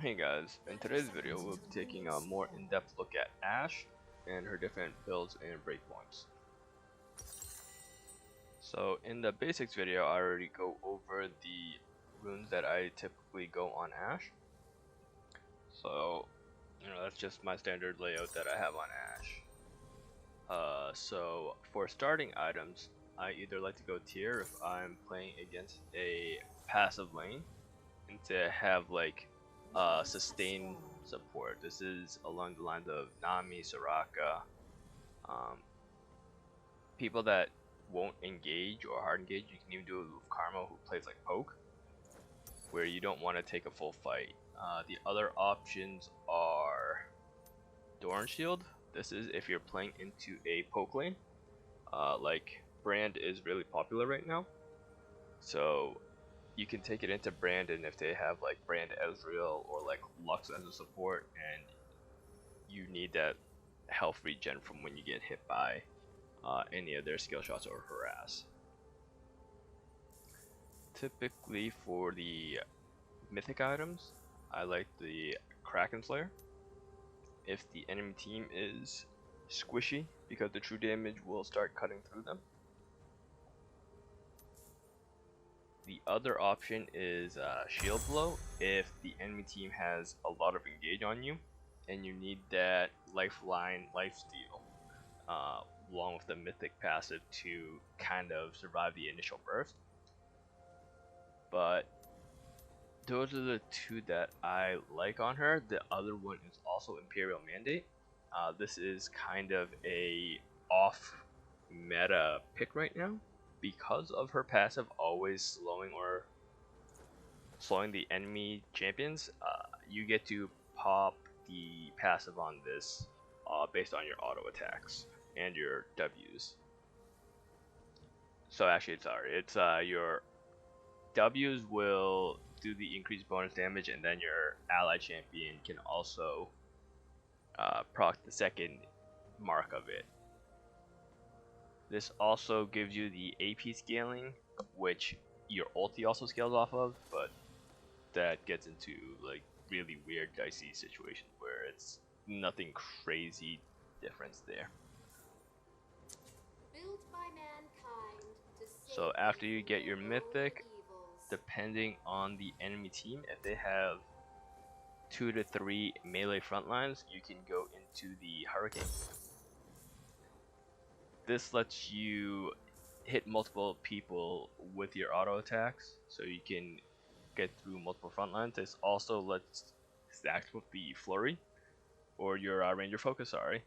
Hey guys, in today's video we'll be taking a more in-depth look at Ashe and her different builds and breakpoints. So in the basics video I already go over the runes that I typically go on Ashe. So that's just my standard layout that I have on Ashe. So for starting items, I either like to go tier if I'm playing against a passive lane and to have like sustain support. This is along the lines of Nami, Soraka, um, people that won't engage or hard engage. You can even do it with Karma, who plays like poke, where you don't want to take a full fight. The other options are Dorn Shield. This is if you're playing into a poke lane. Like Brand is really popular right now, so you can take it into Brand, and if they have like Brand Ezreal or like Lux as a support, and you need that health regen from when you get hit by any of their skill shots or harass. Typically for the mythic items, I like the Kraken Slayer. If the enemy team is squishy, because the true damage will start cutting through them. The other option is Shield Blow if the enemy team has a lot of engage on you and you need that lifeline lifesteal along with the mythic passive to kind of survive the initial burst. But those are the two that I like on her. The other one is also Imperial Mandate. This is kind of a off meta pick right now because of her passive always slowing the enemy champions. You get to pop the passive on this based on your auto attacks and your W's. So actually, sorry, it's your W's will do the increased bonus damage, and then your ally champion can also proc the second mark of it. This also gives you the AP scaling, which your ulti also scales off of, but that gets into like really weird dicey situations where it's nothing crazy difference there. So after you get your mythic, depending on the enemy team, if they have 2 to 3 melee front lines, you can go into the Hurricane. This lets you hit multiple people with your auto attacks, so you can get through multiple front lines. This also lets stack with the Flurry, or your Ranger Focus, sorry,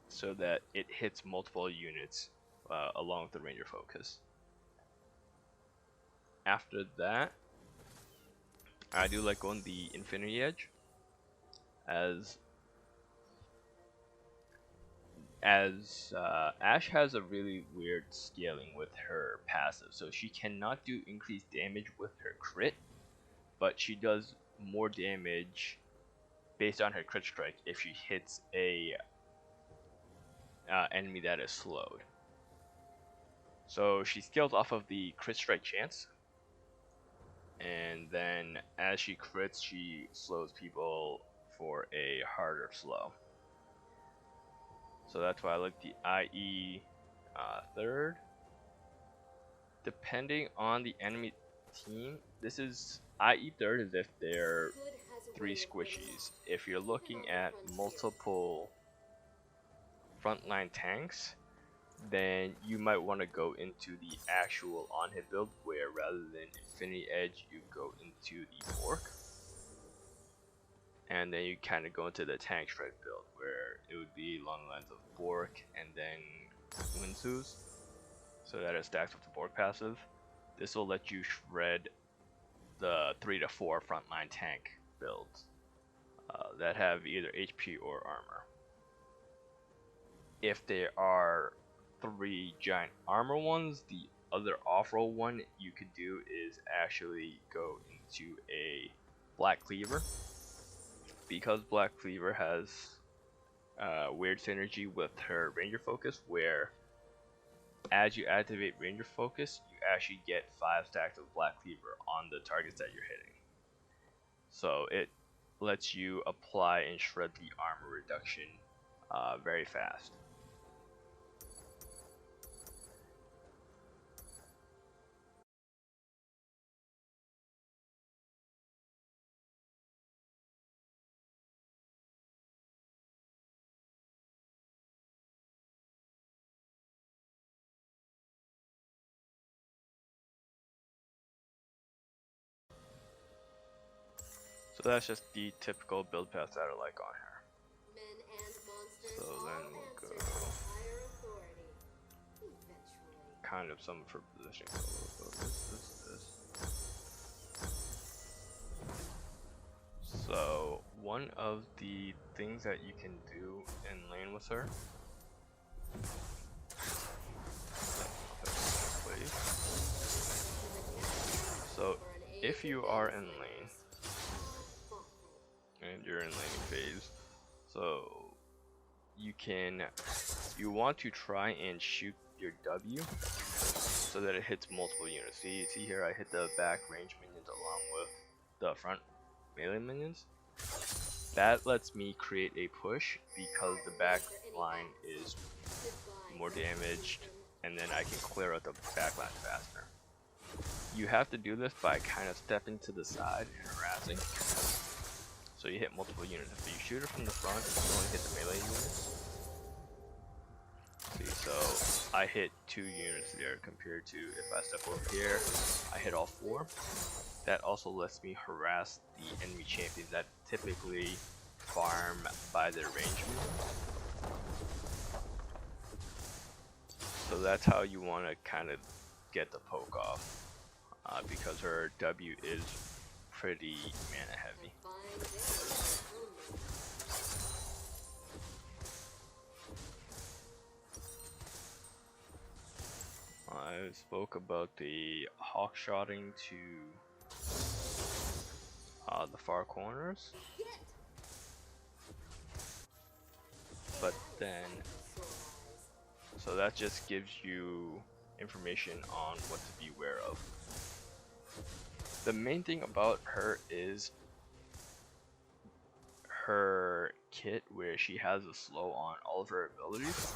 so that it hits multiple units along with the Ranger Focus. After that, I do like going the Infinity Edge, as Ashe has a really weird scaling with her passive, so she cannot do increased damage with her crit, but she does more damage based on her crit strike if she hits a enemy that is slowed. So she scales off of the crit strike chance, and then as she crits, she slows people for a harder slow. So that's why I like the IE third. Depending on the enemy team, this is IE third is if they're 3 squishies. If you're looking at multiple frontline tanks, then you might want to go into the actual on-hit build, where rather than Infinity Edge, you go into the Bork. And then you kind of go into the tank shred build, where it would be along the lines of Bork and then Winsus, so that it stacks with the Bork passive. This will let you shred the 3 to 4 frontline tank builds that have either HP or armor. If there are 3 giant armor ones, the other off-roll one you could do is actually go into a Black Cleaver, because Black Cleaver has weird synergy with her Ranger Focus, where as you activate Ranger Focus, you actually get 5 stacks of Black Cleaver on the targets that you're hitting. So it lets you apply and shred the armor reduction very fast. So that's just the typical build paths that are like on her. So then we'll go kind of some for positioning. So we'll go this. So one of the things that you can do in lane with her, so if you are in lane and you're in laning phase, so you want to try and shoot your W so that it hits multiple units. See here, I hit the back range minions along with the front melee minions. That lets me create a push because the back line is more damaged, and then I can clear out the back line faster. You have to do this by kind of stepping to the side and harassing. So you hit multiple units. If you shoot it from the front, you only hit the melee units. See, so I hit 2 units there compared to if I step over here, I hit all 4. That also lets me harass the enemy champions that typically farm by their range moves. So that's how you want to kind of get the poke off, because her W is pretty mana heavy. I spoke about the hawk shotting to the far corners, but then so that just gives you information on what to beware of. The main thing about her is her kit, where she has a slow on all of her abilities.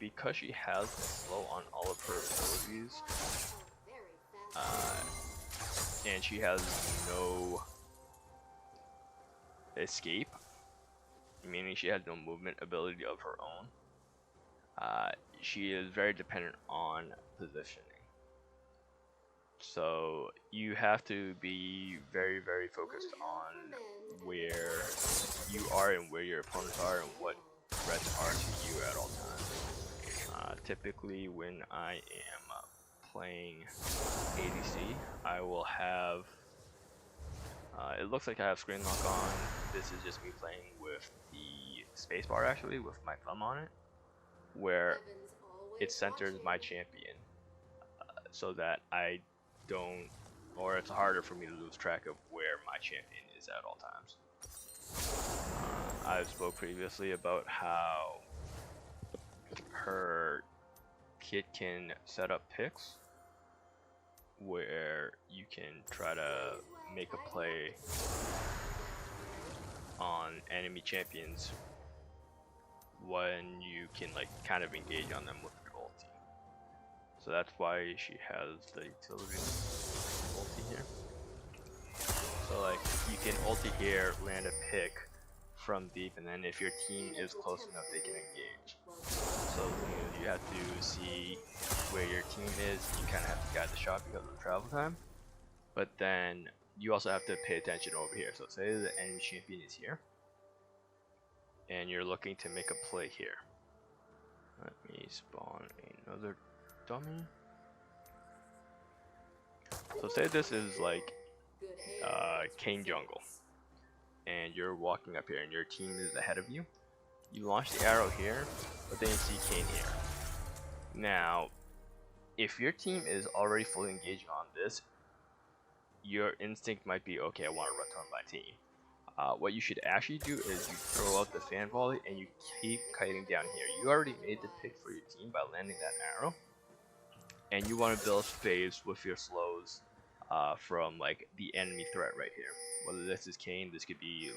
Because she has a slow on all of her abilities, and she has no escape, meaning she has no movement ability of her own, she is very dependent on positioning. So you have to be very, very focused on where you are and where your opponents are and what threats are to you at all times. Typically when I am playing ADC, I will have, it looks like I have screen lock on. This is just me playing with the spacebar, actually, with my thumb on it, where it centers my champion, so that I don't, or it's harder for me to lose track of where my champion is at all times. I spoke previously about how her kit can set up picks where you can try to make a play on enemy champions when you can like kind of engage on them with your ulti. So that's why she has the utility ulti here. So like you can ulti here, land a pick from deep, and then if your team is close enough, they can engage. So you have to see where your team is. You kind of have to guide the shot because of the travel time. But then you also have to pay attention over here. So say the enemy champion is here, and you're looking to make a play here. Let me spawn another dummy. So say this is like Kane jungle, and you're walking up here, and your team is ahead of you. You launch the arrow here, but then you see Kane here. Now, if your team is already fully engaged on this, your instinct might be, okay, I want to return my team. What you should actually do is you throw out the fan volley and you keep kiting down here. You already made the pick for your team by landing that arrow, and you want to build phase with your slows from like the enemy threat right here. Whether this is Kane, this could be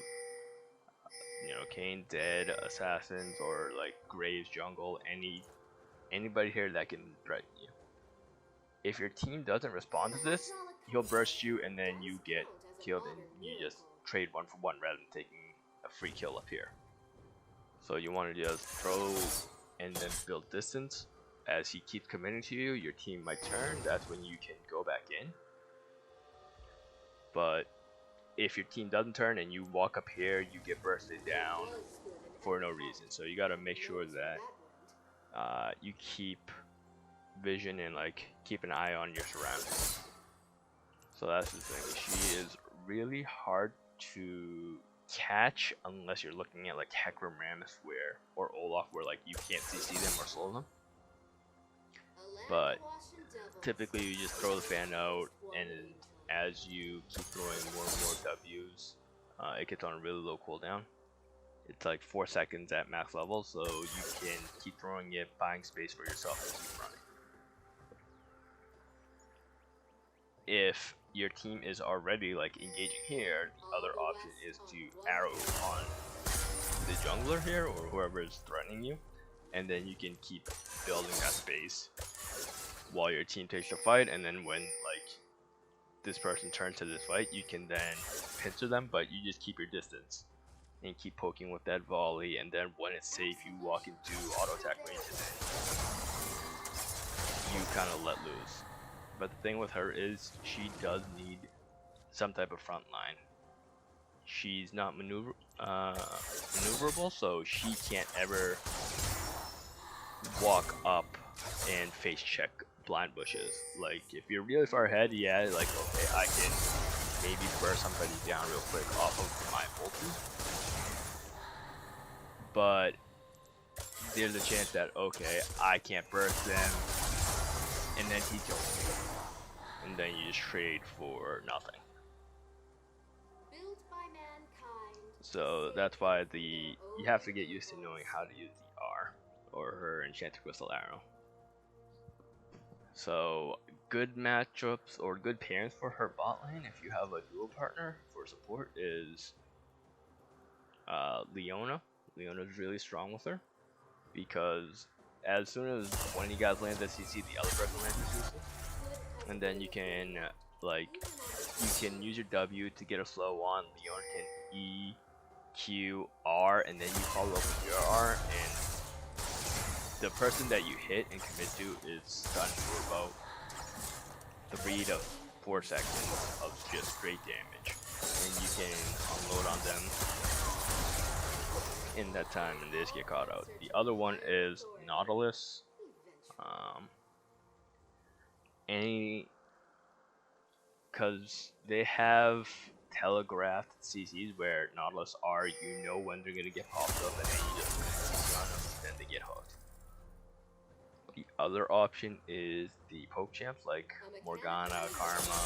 Kane dead, assassins, or like Graves jungle, anybody here that can threaten you. If your team doesn't respond to this, he'll burst you and then you get killed and you just trade 1 for 1 rather than taking a free kill up here. So you want to just throw and then build distance. As he keeps committing to you, your team might turn. That's when you can go back in. But if your team doesn't turn and you walk up here, you get bursted down for no reason. So you got to make sure that you keep vision and like keep an eye on your surroundings. So that's the thing. She is really hard to catch unless you're looking at like Hecarim Rammus or Olaf where like you can't CC them or slow them. But typically you just throw the fan out, and as you keep throwing more and more W's, it gets on a really low cooldown. It's like 4 seconds at max level, so you can keep throwing it, buying space for yourself and keep running. If your team is already like engaging here, the other option is to arrow on the jungler here or whoever is threatening you, and then you can keep building that space while your team takes the fight. And then when like this person turns to this fight, you can then pincer them, but you just keep your distance and keep poking with that volley, and then when it's safe you walk into auto attack range and then you kind of let loose. But the thing with her is she does need some type of front line. She's not maneuverable, so she can't ever walk up and face check blind bushes. Like if you're really far ahead, yeah, like okay, I can maybe burst somebody down real quick off of my ulti. But there's a chance that okay, I can't burst them and then he kills me. And then you just trade for nothing. So that's why you have to get used to knowing how to use the R or her enchanted crystal arrow. So good matchups or good pairings for her bot lane if you have a dual partner for support is Leona. Leona's really strong with her because as soon as one of you guys lands at CC, the other person lands at CC. And then you can use your W to get a slow on. Leona can E, Q, R, and then you follow up with your R, and the person that you hit and commit to is stunned for about 3 to 4 seconds of just straight damage, and you can unload on them in that time and they just get caught out. The other one is Nautilus. Because they have telegraphed CCs where Nautilus are, you know when they're gonna get popped up, and then you just CC on them, and then they get hooked. The other option is the poke champs like Morgana, Karma,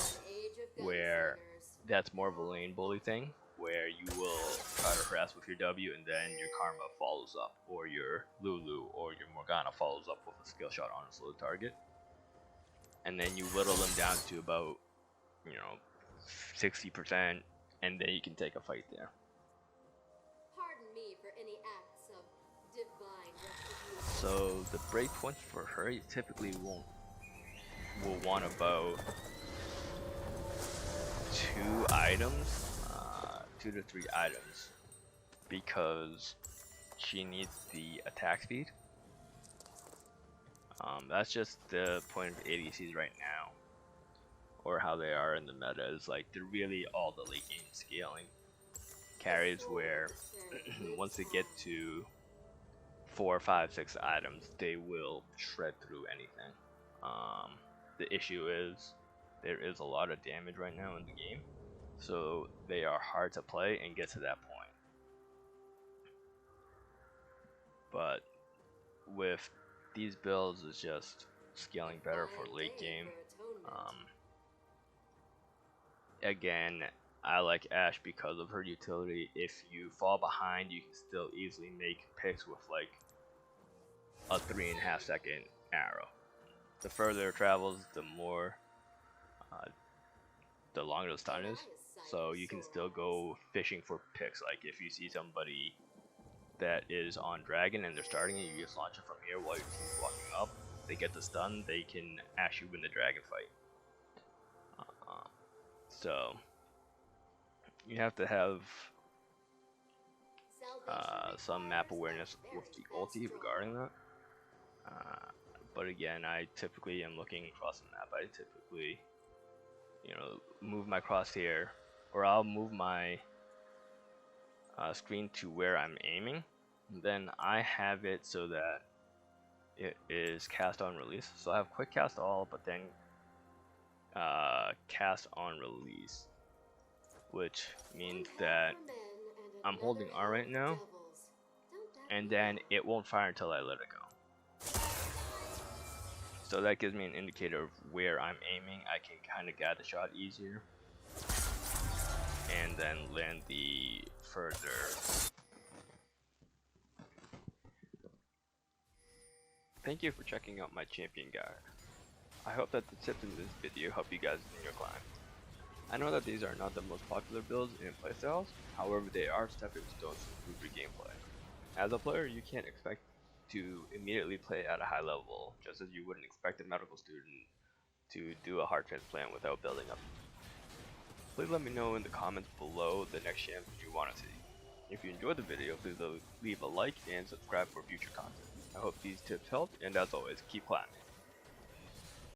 where that's more of a lane bully thing, where you will try to harass with your W and then your Karma follows up, or your Lulu or your Morgana follows up with a skill shot on a slow target. And then you whittle them down to about 60%, and then you can take a fight there. Pardon me for any acts of divine retribution. So the breakpoints for her, you typically will want about 2 items, 2 to 3 items, because she needs the attack speed. That's just the point of ADCs right now, or how they are in the meta, is like they're really all the late game scaling carries where once they get to 4, 5, 6 items, they will shred through anything. The issue is there is a lot of damage right now in the game, so they are hard to play and get to that point. But with these builds, it's just scaling better for late game. Again, I like Ashe because of her utility. If you fall behind, you can still easily make picks with like a 3.5 second arrow. The further it travels, the more the longer the stun is. So you can still go fishing for picks. Like if you see somebody that is on dragon and they're starting it, you just launch it from here while your team's walking up. They get the stun, they can actually win the dragon fight. So you have to have some map awareness with the ulti regarding that. But again, I typically am looking across the map. I typically, move my crosshair, or I'll move my screen to where I'm aiming. Then I have it so that it is cast on release. So I have quick cast all, but then cast on release, which means that I'm holding R right now, and then it won't fire until I let it go. So that gives me an indicator of where I'm aiming. I can kind of guide the shot easier, and then land the further. Thank you for checking out my champion guide. I hope that the tips in this video help you guys in your climb. I know that these are not the most popular builds in playstyles, however they are stepping stones to improve your gameplay. As a player, you can't expect to immediately play at a high level, just as you wouldn't expect a medical student to do a heart transplant without building up. Please let me know in the comments below the next champion you want to see. If you enjoyed the video, please leave a like and subscribe for future content. I hope these tips helped, and as always, keep climbing.